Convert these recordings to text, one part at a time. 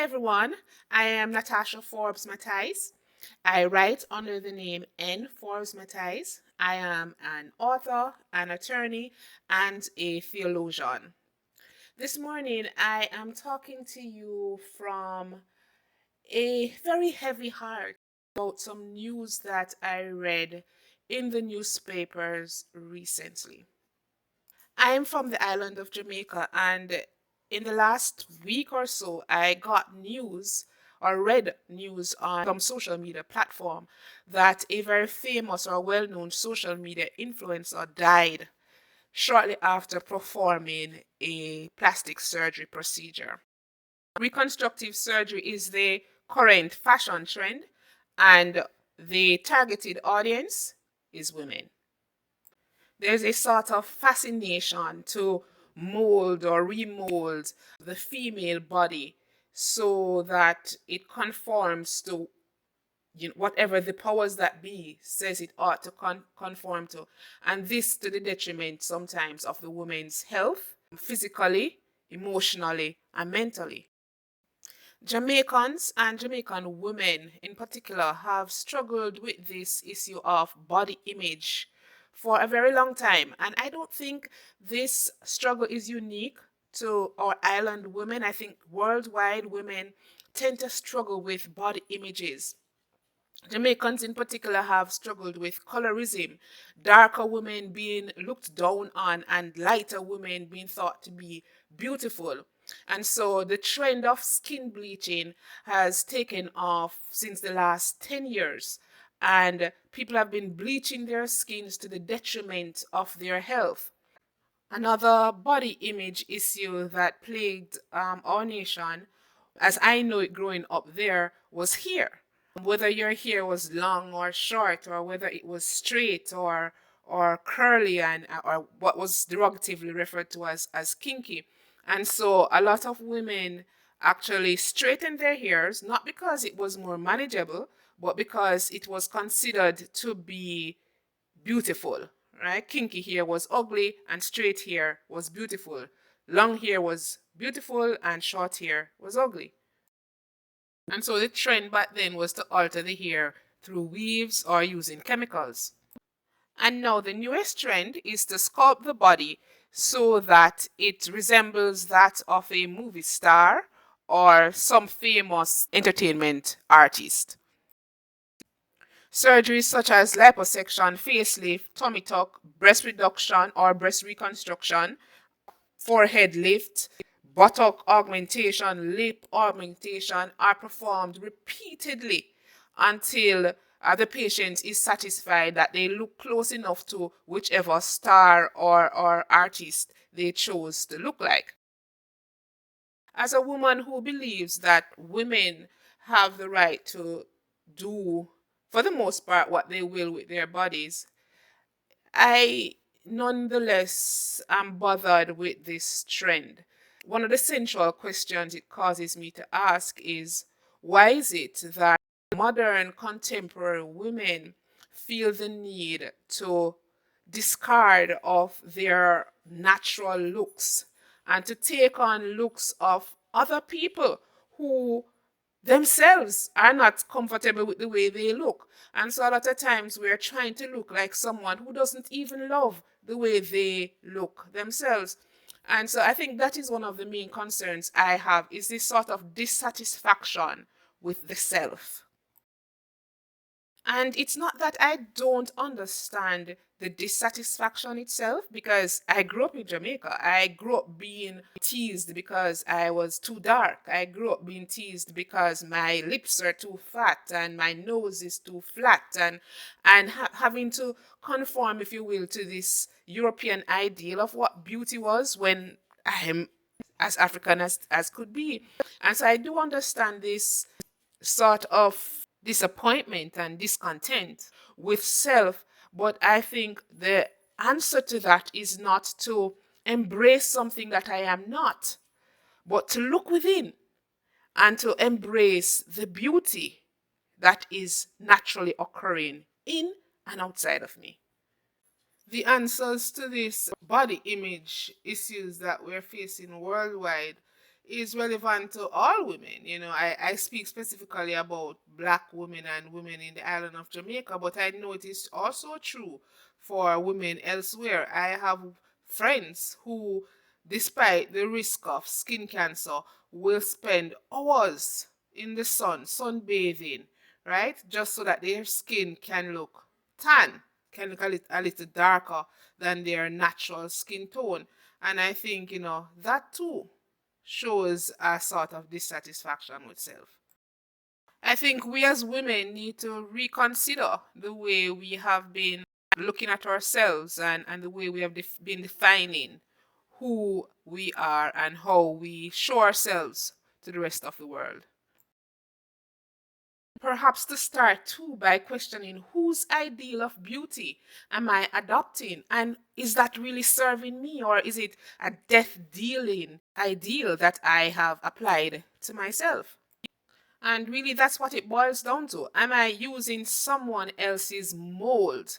everyone, I am Natasha Forbes Matthijs. I write under the name N. Forbes Matthijs. I am an author, an attorney, and a theologian. This morning, I am talking to you from a very heavy heart about some news that I read in the newspapers recently. I'm from the island of Jamaica, and in the last week or so, I got news or read news on some social media platform that a very famous or well known social media influencer died shortly after performing a plastic surgery procedure. Reconstructive surgery is the current fashion trend, and the targeted audience is women. There's a sort of fascination to mold or remold the female body so that it conforms to whatever the powers that be says it ought to conform to, and this to the detriment sometimes of the woman's health, physically, emotionally, and mentally. Jamaicans and Jamaican women in particular have struggled with this issue of body image for a very long time. And I don't think this struggle is unique to our island women. I think worldwide women tend to struggle with body images. Jamaicans in particular have struggled with colorism, darker women being looked down on and lighter women being thought to be beautiful. And so the trend of skin bleaching has taken off since the last 10 years. And people have been bleaching their skins to the detriment of their health. Another body image issue that plagued our nation, as I know it growing up there, was hair. Whether your hair was long or short, or whether it was straight or curly, and or what was derogatively referred to as kinky. And so a lot of women actually straightened their hairs, not because it was more manageable, but because it was considered to be beautiful, right? Kinky hair was ugly and straight hair was beautiful. Long hair was beautiful and short hair was ugly. And so the trend back then was to alter the hair through weaves or using chemicals. And now the newest trend is to sculpt the body so that it resembles that of a movie star or some famous entertainment artist. Surgeries such as liposuction, facelift, tummy tuck, breast reduction or breast reconstruction, forehead lift, buttock augmentation, lip augmentation are performed repeatedly until the patient is satisfied that they look close enough to whichever star or artist they chose to look like. As a woman who believes that women have the right to do, for the most part, what they will with their bodies, I nonetheless am bothered with this trend. One of the central questions it causes me to ask is, why is it that modern contemporary women feel the need to discard of their natural looks and to take on looks of other people who themselves are not comfortable with the way they look? And so a lot of times we're trying to look like someone who doesn't even love the way they look themselves. And so I think that is one of the main concerns I have, is this sort of dissatisfaction with the self. And it's not that I don't understand the dissatisfaction itself, because I grew up in Jamaica. I grew up being teased because I was too dark. I grew up being teased because my lips are too fat and my nose is too flat, and having to conform, if you will, to this European ideal of what beauty was when I am as African as could be. And so I do understand this sort of disappointment and discontent with self, but I think the answer to that is not to embrace something that I am not, but to look within and to embrace the beauty that is naturally occurring in and outside of me. The answers to these body image issues that we're facing worldwide is relevant to all women. I speak specifically about black women and women in the island of Jamaica, but I know it is also true for women elsewhere. I have friends who, despite the risk of skin cancer, will spend hours in the sun, sunbathing, right? Just so that their skin can look tan, can look a little darker than their natural skin tone. And I think, that too shows a sort of dissatisfaction with self. I think we as women need to reconsider the way we have been looking at ourselves, and the way we have been defining who we are and how we show ourselves to the rest of the world. Perhaps to start too by questioning whose ideal of beauty am I adopting, and is that really serving me, or is it a death dealing ideal that I have applied to myself? And really, that's what it boils down to. Am I using someone else's mold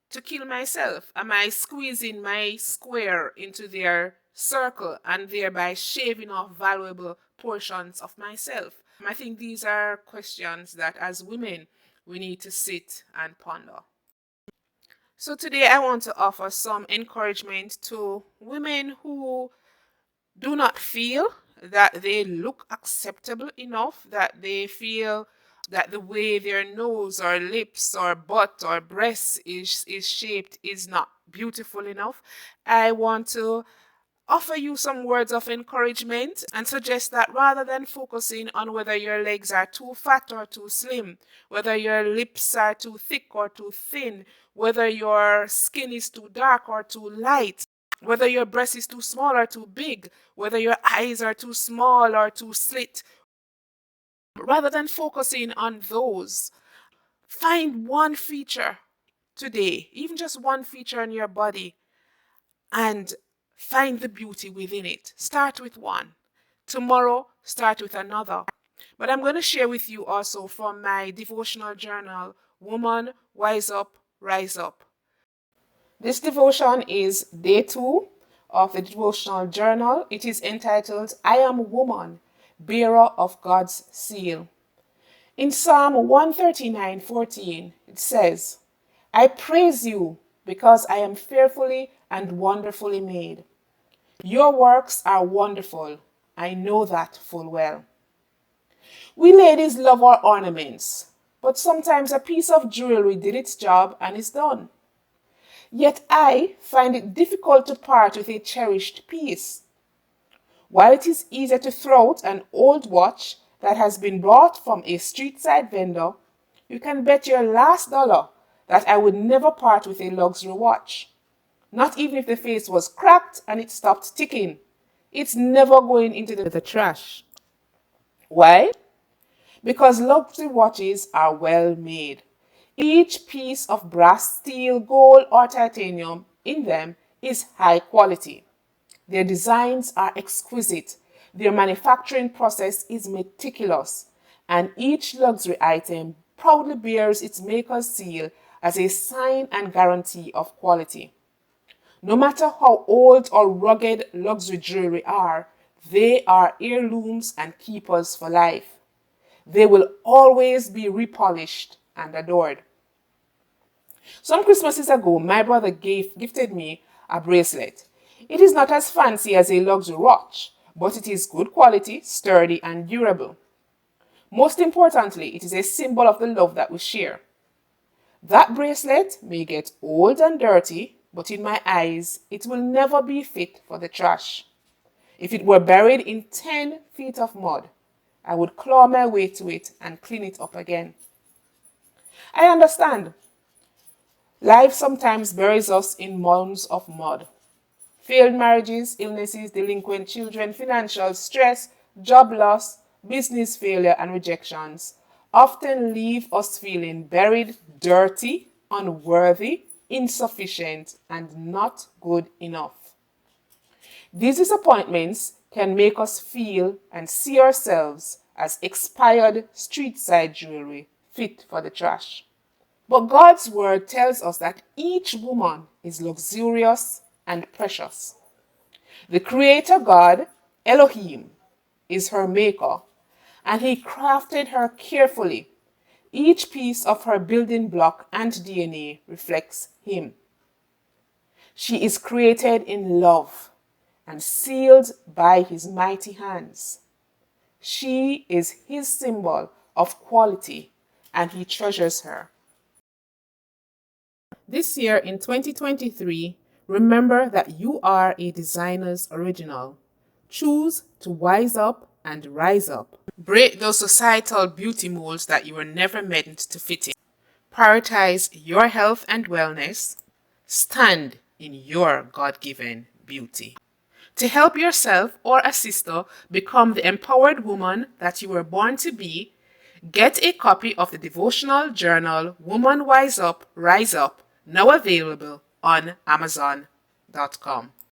to kill myself? Am I squeezing my square into their circle and thereby shaving off valuable portions of myself? I think these are questions that as women we need to sit and ponder. So today I want to offer some encouragement to women who do not feel that they look acceptable enough, that they feel that the way their nose or lips or butt or breast is shaped is not beautiful enough. I want to offer you some words of encouragement and suggest that rather than focusing on whether your legs are too fat or too slim, whether your lips are too thick or too thin, whether your skin is too dark or too light, whether your breast is too small or too big, whether your eyes are too small or too slit, rather than focusing on those, find one feature today, even just one feature in your body, and find the beauty within it. Start with one. Tomorrow, start with another. But I'm going to share with you also from my devotional journal, Woman, Wise Up, Rise Up. This devotion is day 2 of the devotional journal. It is entitled, I Am Woman, Bearer of God's Seal. In Psalm 139:14, it says, I praise you because I am fearfully and wonderfully made. Your works are wonderful. I know that full well. We ladies love our ornaments, but sometimes a piece of jewelry did its job and is done. Yet I find it difficult to part with a cherished piece. While it is easier to throw out an old watch that has been bought from a street side vendor, you can bet your last dollar that I would never part with a luxury watch. Not even if the face was cracked and it stopped ticking. It's never going into the trash. Why? Because luxury watches are well made. Each piece of brass, steel, gold, or titanium in them is high quality. Their designs are exquisite. Their manufacturing process is meticulous. And each luxury item proudly bears its maker's seal as a sign and guarantee of quality. No matter how old or rugged luxury jewelry are, they are heirlooms and keepers for life. They will always be repolished and adored. Some Christmases ago, my brother gifted me a bracelet. It is not as fancy as a luxury watch, but it is good quality, sturdy, and durable. Most importantly, it is a symbol of the love that we share. That bracelet may get old and dirty, but in my eyes, it will never be fit for the trash. If it were buried in 10 feet of mud, I would claw my way to it and clean it up again. I understand. Life sometimes buries us in mounds of mud. Failed marriages, illnesses, delinquent children, financial stress, job loss, business failure, and rejections often leave us feeling buried, dirty, unworthy, insufficient, and not good enough. These disappointments can make us feel and see ourselves as expired street side jewelry fit for the trash. But God's word tells us that each woman is luxurious and precious. The Creator God, Elohim, is her maker, and he crafted her carefully. Each piece of her building block and DNA reflects him. She is created in love and sealed by his mighty hands. She is his symbol of quality, and he treasures her. This year in 2023, remember that you are a designer's original. Choose to wise up and rise up. Break those societal beauty molds that you were never meant to fit in. Prioritize your health and wellness. Stand in your God-given beauty. To help yourself or a sister become the empowered woman that you were born to be, get a copy of the devotional journal Woman Wise Up, Rise Up, now available on Amazon.com.